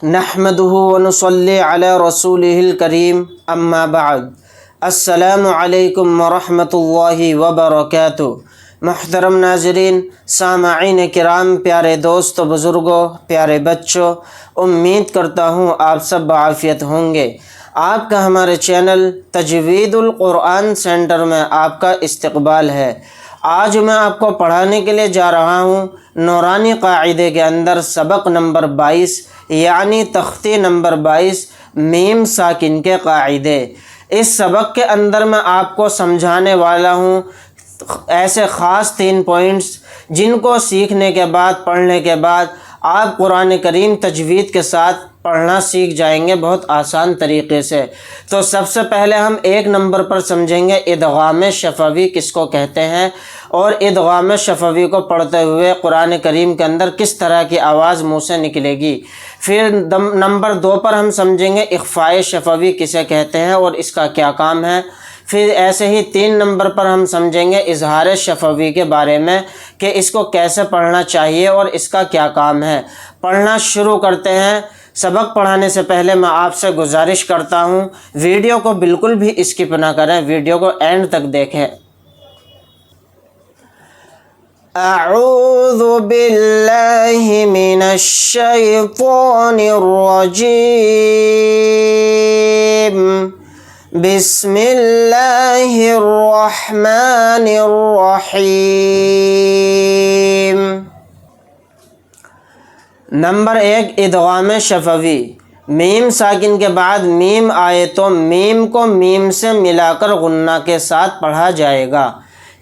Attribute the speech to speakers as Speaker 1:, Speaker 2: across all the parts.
Speaker 1: نحمده ونصلي على رسوله الكريم اما بعد السلام علیکم ورحمۃ اللہ وبرکاتہ۔ محترم ناظرین، سامعین کرام، پیارے دوستو، بزرگوں، پیارے بچوں، امید کرتا ہوں آپ سب بعافیت ہوں گے۔ آپ کا ہمارے چینل تجوید القرآن سینٹر میں آپ کا استقبال ہے۔ آج میں آپ کو پڑھانے کے لیے جا رہا ہوں نورانی قاعدے کے اندر سبق نمبر 22، یعنی تختی نمبر 22، میم ساکن کے قاعدے۔ اس سبق کے اندر میں آپ کو سمجھانے والا ہوں ایسے خاص 3 پوائنٹس جن کو سیکھنے کے بعد، پڑھنے کے بعد آپ قرآن کریم تجوید کے ساتھ پڑھنا سیکھ جائیں گے بہت آسان طریقے سے۔ تو سب سے پہلے ہم 1 نمبر پر سمجھیں گے ادغام شفوی کس کو کہتے ہیں، اور ادغام شفوی کو پڑھتے ہوئے قرآن کریم کے اندر کس طرح کی آواز منہ سے نکلے گی۔ پھر نمبر 2 پر ہم سمجھیں گے اخفاء شفوی کسے کہتے ہیں اور اس کا کیا کام ہے۔ پھر ایسے ہی 3 نمبر پر ہم سمجھیں گے اظہار شفوی کے بارے میں کہ اس کو کیسے پڑھنا چاہیے اور اس کا کیا کام ہے۔ پڑھنا شروع کرتے ہیں۔ سبق پڑھانے سے پہلے میں آپ سے گزارش کرتا ہوں ویڈیو کو بالکل بھی اسکپ نہ کریں، ویڈیو کو اینڈ تک دیکھیں۔ اعوذ باللہ من الشیطان الرجیم، بسم اللہ الرحمن الرحیم۔ نمبر 1، ادغام شفوی۔ میم ساکن کے بعد میم آئے تو میم کو میم سے ملا کر غنہ کے ساتھ پڑھا جائے گا۔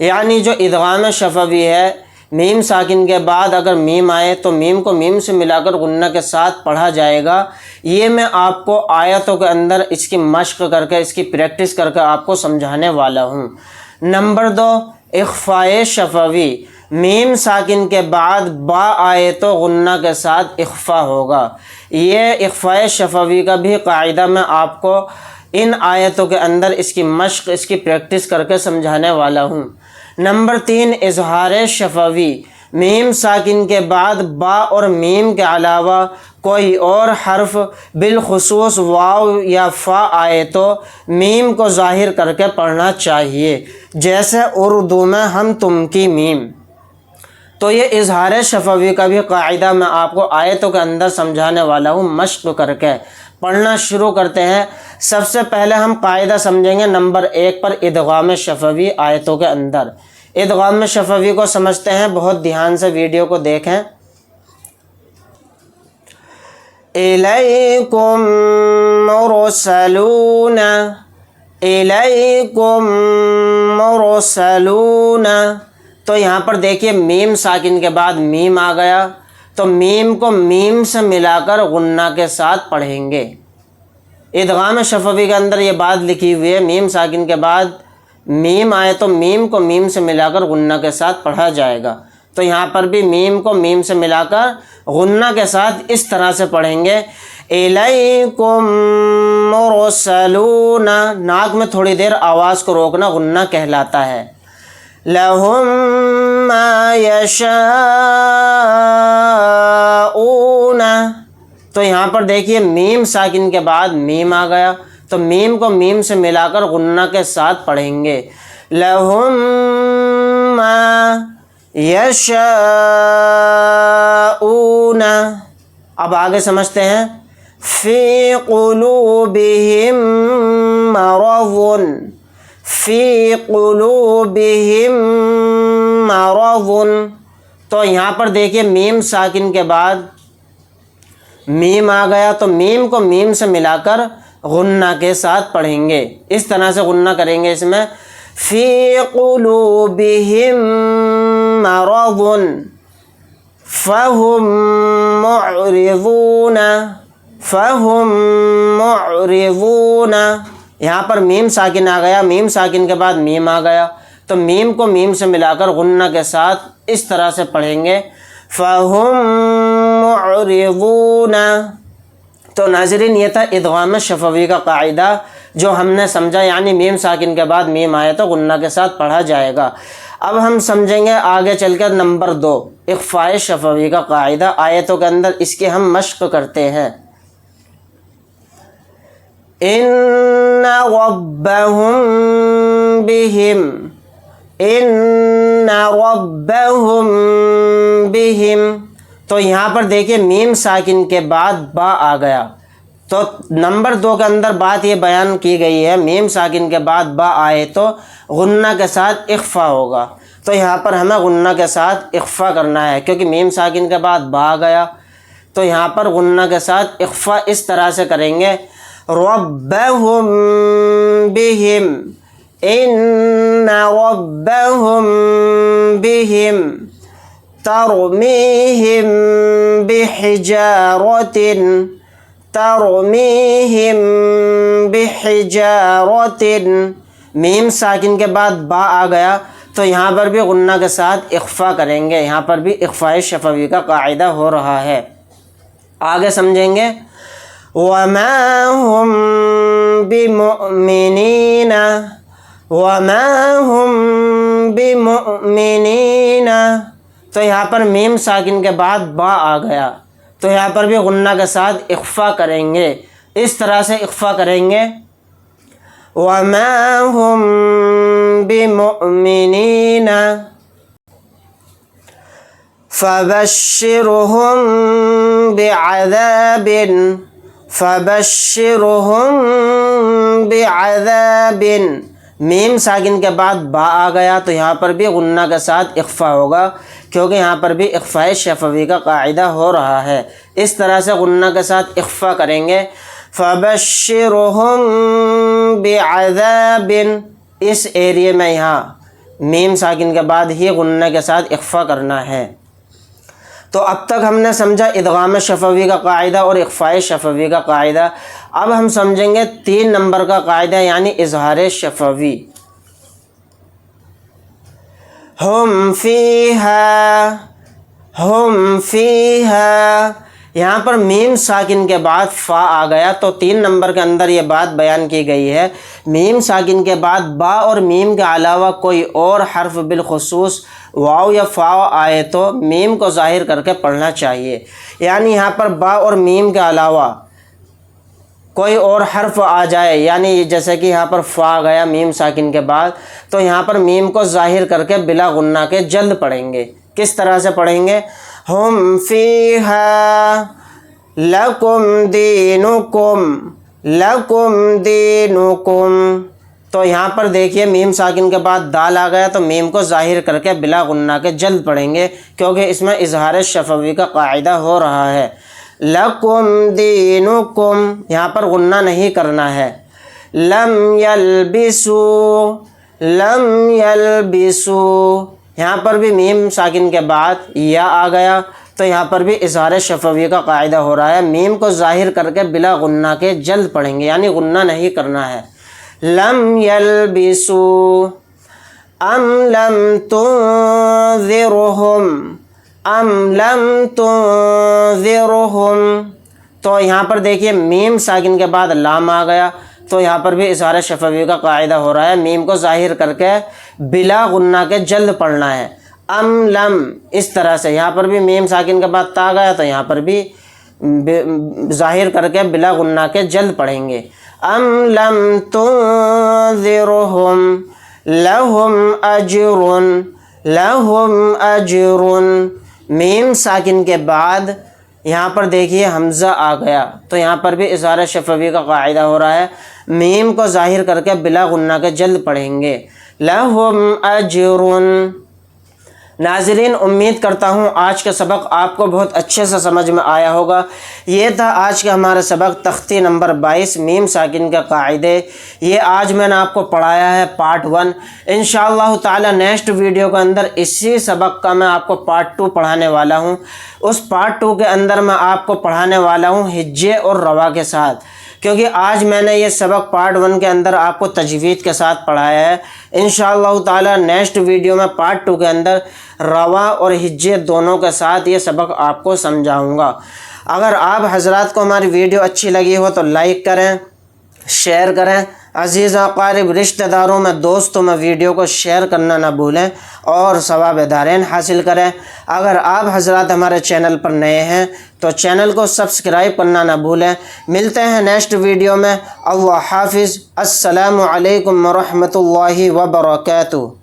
Speaker 1: یعنی جو ادغام شفوی ہے، میم ساکن کے بعد اگر میم آئے تو میم کو میم سے ملا کر غنہ کے ساتھ پڑھا جائے گا۔ یہ میں آپ کو آیتوں کے اندر اس کی مشق کر کے، اس کی پریکٹس کر کے آپ کو سمجھانے والا ہوں۔ نمبر 2، اخفاء شفوی۔ میم ساکن کے بعد با آئے تو غنہ کے ساتھ اخفا ہوگا۔ یہ اخفاء شفوی کا بھی قاعدہ میں آپ کو ان آیتوں کے اندر اس کی مشق، اس کی پریکٹس کر کے سمجھانے والا ہوں۔ نمبر 3، اظہار شفوی۔ میم ساکن کے بعد با اور میم کے علاوہ کوئی اور حرف بالخصوص واو یا فا آئے تو میم کو ظاہر کر کے پڑھنا چاہیے، جیسے اردو میں ہم تم کی میم۔ تو یہ اظہار شفوی کا بھی قاعدہ میں آپ کو آیتوں کے اندر سمجھانے والا ہوں مشق کر کے۔ پڑھنا شروع کرتے ہیں۔ سب سے پہلے ہم قاعدہ سمجھیں گے نمبر 1 پر ادغام شفوی آیتوں کے اندر۔ ادغام شفوی کو سمجھتے ہیں، بہت دھیان سے ویڈیو کو دیکھیں۔ الیکم مرسلون، الیکم مرسلون۔ تو یہاں پر دیکھیے میم ساکن کے بعد میم آ گیا تو میم کو میم سے ملا کر غنہ کے ساتھ پڑھیں گے۔ ادغام شفوی کے اندر یہ بات لکھی ہوئی ہے، میم ساکن کے بعد میم آئے تو میم کو میم سے ملا کر غنہ کے ساتھ پڑھا جائے گا۔ تو یہاں پر بھی میم کو میم سے ملا کر غنہ کے ساتھ اس طرح سے پڑھیں گے، الیکم مرسلون۔ ناک میں تھوڑی دیر آواز کو روکنا غنہ کہلاتا ہے۔ لہم ما یشاءون۔ تو یہاں پر دیکھیے میم ساکن کے بعد میم آ گیا تو میم کو میم سے ملا کر غنہ کے ساتھ پڑھیں گے، لہم ما یشاءون۔ اب آگے سمجھتے ہیں، فی قلوبہم مرض، فی قلوبہم مرض۔ تو یہاں پر دیکھیے میم ساکن کے بعد میم آ گیا تو میم کو میم سے ملا کر غنہ کے ساتھ پڑھیں گے۔ اس طرح سے غنہ کریں گے اس میں، فی قلوبہم مرض فہم معرضون، فہم معرضون۔ یہاں پر میم ساکن آ گیا، میم ساکن کے بعد میم آ گیا تو میم کو میم سے ملا کر غنہ کے ساتھ اس طرح سے پڑھیں گے، فَهُمْ مُعْرِضُونَ۔ تو ناظرین یہ تھا ادغام شفوی کا قاعدہ جو ہم نے سمجھا، یعنی میم ساکن کے بعد میم آئے تو غنہ کے ساتھ پڑھا جائے گا۔ اب ہم سمجھیں گے آگے چل کر نمبر 2 اخفاء شفوی کا قاعدہ، آیتوں کے اندر اس کی ہم مشق کرتے ہیں۔ إن ربهم بهم إن ربهم بهم. تو یہاں پر دیکھیے میم ساکن کے بعد با آ گیا. تو نمبر 2 کے اندر بات یہ بیان کی گئی ہے میم ساکن کے بعد با آئے تو غنہ کے ساتھ اخفا ہوگا. تو یہاں پر ہمیں غنہ کے ساتھ اخفا کرنا ہے کیونکہ میم ساکن کے بعد با آ گیا. تو یہاں پر غنہ کے ساتھ اخفا اس طرح سے کریں گے ربهم بهم ان ربهم بهم ترميهم بحجارة. میم ساکن کے بعد با آ گیا تو یہاں پر بھی غنہ کے ساتھ اخفا کریں گے. یہاں پر بھی اخفاء شفوی کا قاعدہ ہو رہا ہے. آگے سمجھیں گے وَمَا هُمْ بِمُؤْمِنِينَ تو یہاں پر میم ساکن کے بعد با آ گیا تو یہاں پر بھی غنہ کے ساتھ اخفا کریں گے. اس طرح سے اخفا کریں گے وَمَا هُمْ بِمُؤْمِنِينَ فَبَشِّرْهُمْ بِعَذَابٍ. میم ساکن کے بعد با آ گیا تو یہاں پر بھی غنہ کے ساتھ اخفا ہوگا کیونکہ یہاں پر بھی اخفاء شفوی کا قاعدہ ہو رہا ہے. اس طرح سے غنہ کے ساتھ اخفا کریں گے فَبَشِّرْهُمْ بِعَذَابٍ. اس ایریے میں یہاں میم ساکن کے بعد ہی غنہ کے ساتھ اخفا کرنا ہے. تو اب تک ہم نے سمجھا ادغام شفوی کا قاعدہ اور اخفاء شفوی کا قاعدہ. اب ہم سمجھیں گے 3 نمبر کا قاعدہ یعنی اظہار شفوی. ہم فیہا یہاں پر میم ساکن کے بعد فا آ گیا تو 3 نمبر کے اندر یہ بات بیان کی گئی ہے میم ساکن کے بعد با اور میم کے علاوہ کوئی اور حرف بالخصوص واو یا فا آئے تو میم کو ظاہر کر کے پڑھنا چاہیے. یعنی یہاں پر با اور میم کے علاوہ کوئی اور حرف آ جائے یعنی جیسے کہ یہاں پر فا آ گیا میم ساکن کے بعد تو یہاں پر میم کو ظاہر کر کے بلا غنہ کے جلد پڑھیں گے. کس طرح سے پڑھیں گے ہم فیہا لکم دینکم. تو یہاں پر دیکھیے میم ساکن کے بعد دال آ گیا تو میم کو ظاہر کر کے بلا غنہ کے جلد پڑھیں گے کیونکہ اس میں اظہار شفوی کا قاعدہ ہو رہا ہے. لکم دینکم یہاں پر غنہ نہیں کرنا ہے. لم یلبسو یہاں پر بھی میم ساکن کے بعد یا آ گیا تو یہاں پر بھی اظہار شفوی کا قاعدہ ہو رہا ہے. میم کو ظاہر کر کے بلا غنہ کے جلد پڑھیں گے یعنی غنہ نہیں کرنا ہے. لم یلبسو ام لم تنذرہم تو یہاں پر دیکھیے میم ساکن کے بعد لام آ گیا تو یہاں پر بھی اظہار شفوی کا قاعدہ ہو رہا ہے. میم کو ظاہر کر کے بلا غنہ کے جلد پڑھنا ہے. ام لم اس طرح سے یہاں پر بھی میم ساکن کے بعد تا گیا تو یہاں پر بھی ظاہر کر کے بلا غنہ کے جلد پڑھیں گے. ام لم تنذرہم لہم اجر. میم ساکن کے بعد یہاں پر دیکھیے حمزہ آ گیا تو یہاں پر بھی اظہار شفوی کا قاعدہ ہو رہا ہے. میم کو ظاہر کر کے بلا غنہ کے جلد پڑھیں گے لہم اجر. ناظرین امید کرتا ہوں آج کا سبق آپ کو بہت اچھے سے سمجھ میں آیا ہوگا. یہ تھا آج کا ہمارا سبق تختی نمبر 22 میم ساکن کے قاعدے. یہ آج میں نے آپ کو پڑھایا ہے پارٹ 1. انشاءاللہ تعالی نیکسٹ ویڈیو کے اندر اسی سبق کا میں آپ کو پارٹ 2 پڑھانے والا ہوں. اس پارٹ 2 کے اندر میں آپ کو پڑھانے والا ہوں ہجے اور روا کے ساتھ کیونکہ آج میں نے یہ سبق پارٹ 1 کے اندر آپ کو تجوید کے ساتھ پڑھایا ہے. انشاءاللہ تعالی نیکسٹ ویڈیو میں پارٹ 2 کے اندر روا اور ہجے دونوں کے ساتھ یہ سبق آپ کو سمجھاؤں گا. اگر آپ حضرات کو ہماری ویڈیو اچھی لگی ہو تو لائک کریں، شیئر کریں. عزیز اقارب رشتہ داروں میں دوستوں میں ویڈیو کو شیئر کرنا نہ بھولیں اور ثواب دارین حاصل کریں۔ اگر آپ حضرات ہمارے چینل پر نئے ہیں تو چینل کو سبسکرائب کرنا نہ بھولیں۔ ملتے ہیں نیکسٹ ویڈیو میں۔ اللہ حافظ۔ السلام علیکم ورحمۃ اللہ وبرکاتہ۔